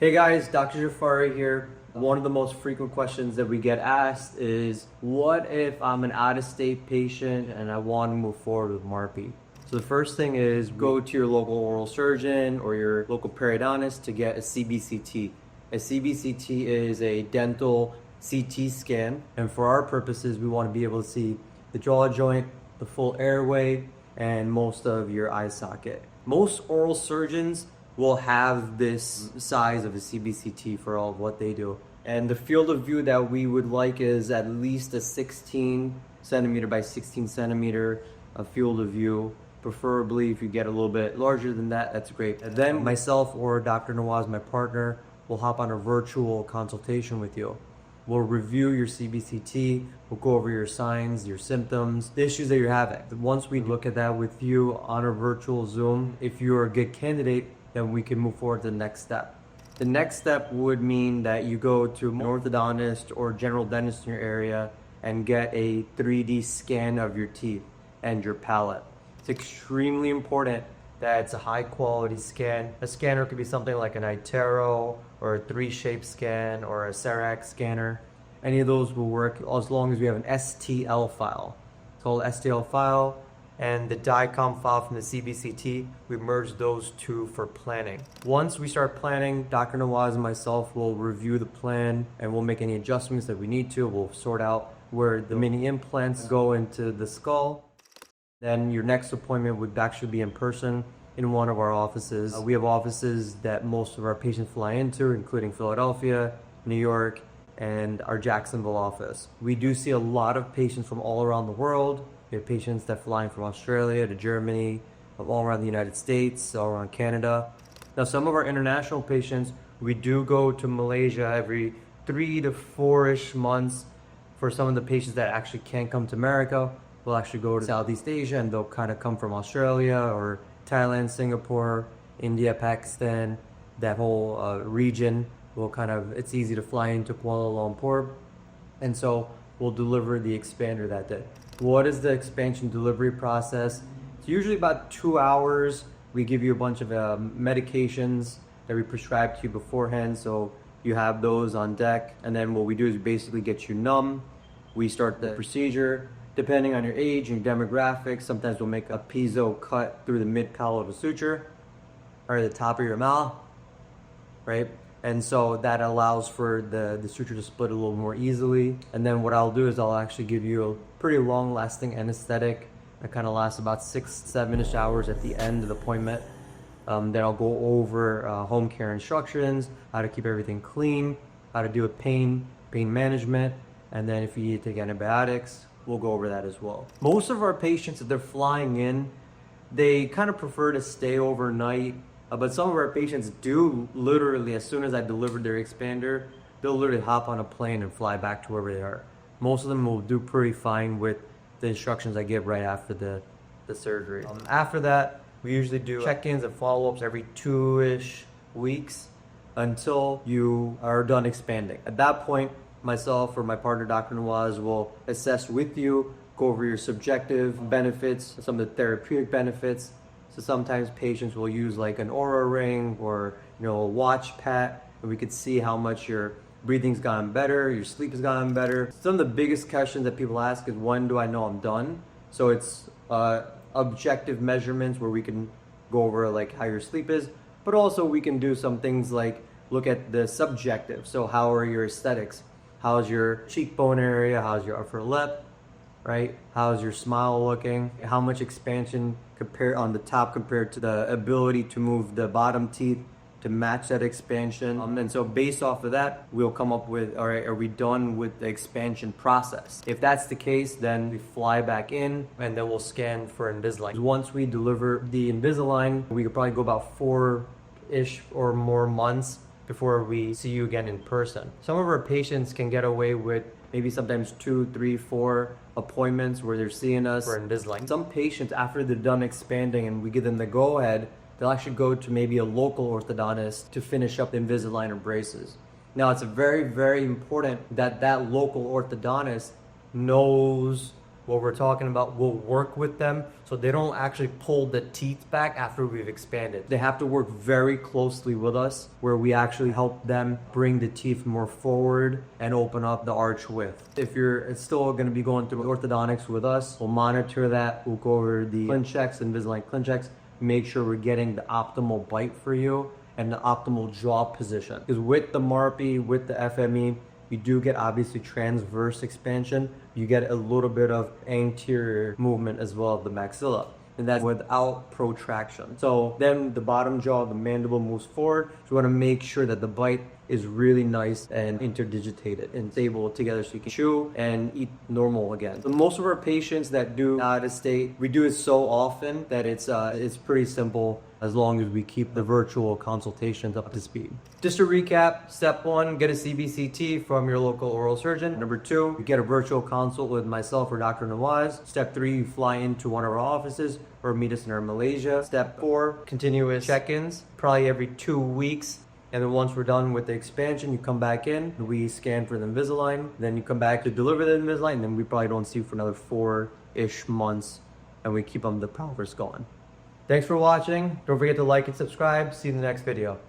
Hey guys, Dr. Jaffari here. One of the most frequent questions that we get asked is, what if I'm an out-of-state patient and I want to move forward with MARPE? So the first thing is go to your local oral surgeon or your local periodontist to get a CBCT. A CBCT is a dental CT scan, and for our purposes, we want to be able to see the jaw joint, the full airway, and most of your eye socket. Most oral surgeons will have this size of a CBCT for all of what they do. And the field of view that we would like is at least a 16 centimeter by 16 centimeter field of view. Preferably, if you get a little bit larger than that, that's great. And then myself or Dr. Newaz, my partner, will hop on a virtual consultation with you. We'll review your CBCT, we'll go over your signs, your symptoms, the issues that you're having. Once we look at that with you on a virtual Zoom, if you're a good candidate, then we can move forward to the next step. The next step would mean that you go to an orthodontist or general dentist in your area and get a 3D scan of your teeth and your palate. It's extremely important that it's a high quality scan. A scanner could be something like an iTero or a 3Shape scan or a CEREC scanner. Any of those will work as long as we have an STL file. It's called STL file. And the DICOM file from the CBCT, we merge those two for planning. Once we start planning, Dr. Newaz and myself will review the plan and we'll make any adjustments that we need to. We'll sort out where the mini implants go into the skull. Then your next appointment would actually be in person in one of our offices. We have offices that most of our patients fly into, including Philadelphia, New York, and our Jacksonville office. We do see a lot of patients from all around the world. We have patients that fly in from Australia to Germany, all around the United States, all around Canada. Now, some of our international patients, we do go to Malaysia every 3 to 4-ish months. For some of the patients that actually can't come to America, we'll actually go to Southeast Asia and they'll kind of come from Australia or Thailand, Singapore, India, Pakistan, that whole region. It's easy to fly into Kuala Lumpur. And so we'll deliver the expander that day. What is the expansion delivery process? It's usually about 2 hours. We give you a bunch of medications that we prescribe to you beforehand, so you have those on deck. And then what we do is basically get you numb. We start the procedure. Depending on your age and your demographics, sometimes we'll make a piezo cut through the mid-palatal suture or the top of your mouth, right? And so that allows for the suture to split a little more easily. And then what I'll do is I'll actually give you a pretty long-lasting anesthetic that kind of lasts about 6-7-ish hours at the end of the appointment. Then I'll go over home care instructions, how to keep everything clean, how to do a pain management, and then if you need to take antibiotics, we'll go over that as well. Most of our patients, if they're flying in, they kind of prefer to stay overnight. But some of our patients do literally, as soon as I deliver their expander, they'll literally hop on a plane and fly back to wherever they are. Most of them will do pretty fine with the instructions I give right after the surgery. After that, we usually do check-ins and follow-ups every 2-ish weeks until you are done expanding. At that point, myself or my partner, Dr. Newaz, will assess with you, go over your subjective benefits, some of the therapeutic benefits. So sometimes patients will use like an Oura ring or a watch pat, and we could see how much your breathing's gotten better, your sleep has gotten better. Some of the biggest questions that people ask is, when do I know I'm done? So it's objective measurements where we can go over like how your sleep is, but also we can do some things like look at the subjective. So how are your aesthetics? How's your cheekbone area? How's your upper lip? Right? How's your smile looking? How much expansion on the top compared to the ability to move the bottom teeth to match that expansion? And so based off of that, we'll come up with, all right, are we done with the expansion process? If that's the case, then we fly back in and then we'll scan for Invisalign. Once we deliver the Invisalign, we could probably go about 4-ish or more months before we see you again in person. Some of our patients can get away with maybe sometimes 2, 3, 4 appointments where they're seeing us for Invisalign. Some patients, after they're done expanding and we give them the go-ahead, they'll actually go to maybe a local orthodontist to finish up the Invisalign or braces. Now, it's very, very important that that local orthodontist knows what we're talking about, we'll work with them so they don't actually pull the teeth back after we've expanded. They have to work very closely with us where we actually help them bring the teeth more forward and open up the arch width. If you're still going to be going through orthodontics with us, we'll monitor that. We'll go over the clean checks, Invisalign clean checks, make sure we're getting the optimal bite for you and the optimal jaw position. Because with the MARPE, with the FME, you do get obviously transverse expansion. You get a little bit of anterior movement as well of the maxilla, and that's without protraction. So then the bottom jaw, the mandible moves forward. So you want to make sure that the bite is really nice and interdigitated and stable together so you can chew and eat normal again. So most of our patients that do out of state, we do it so often that it's pretty simple as long as we keep the virtual consultations up to speed. Just to recap, step 1, get a CBCT from your local oral surgeon. Number 2, you get a virtual consult with myself or Dr. Newaz. Step 3, you fly into one of our offices or meet us in our Malaysia. Step 4, continuous check-ins, probably every 2 weeks. And then once we're done with the expansion, you come back in, we scan for the Invisalign, then you come back to deliver the Invisalign, and then we probably don't see you for another 4-ish months, and we keep them the progress going. Thanks for watching. Don't forget to like and subscribe. See you in the next video.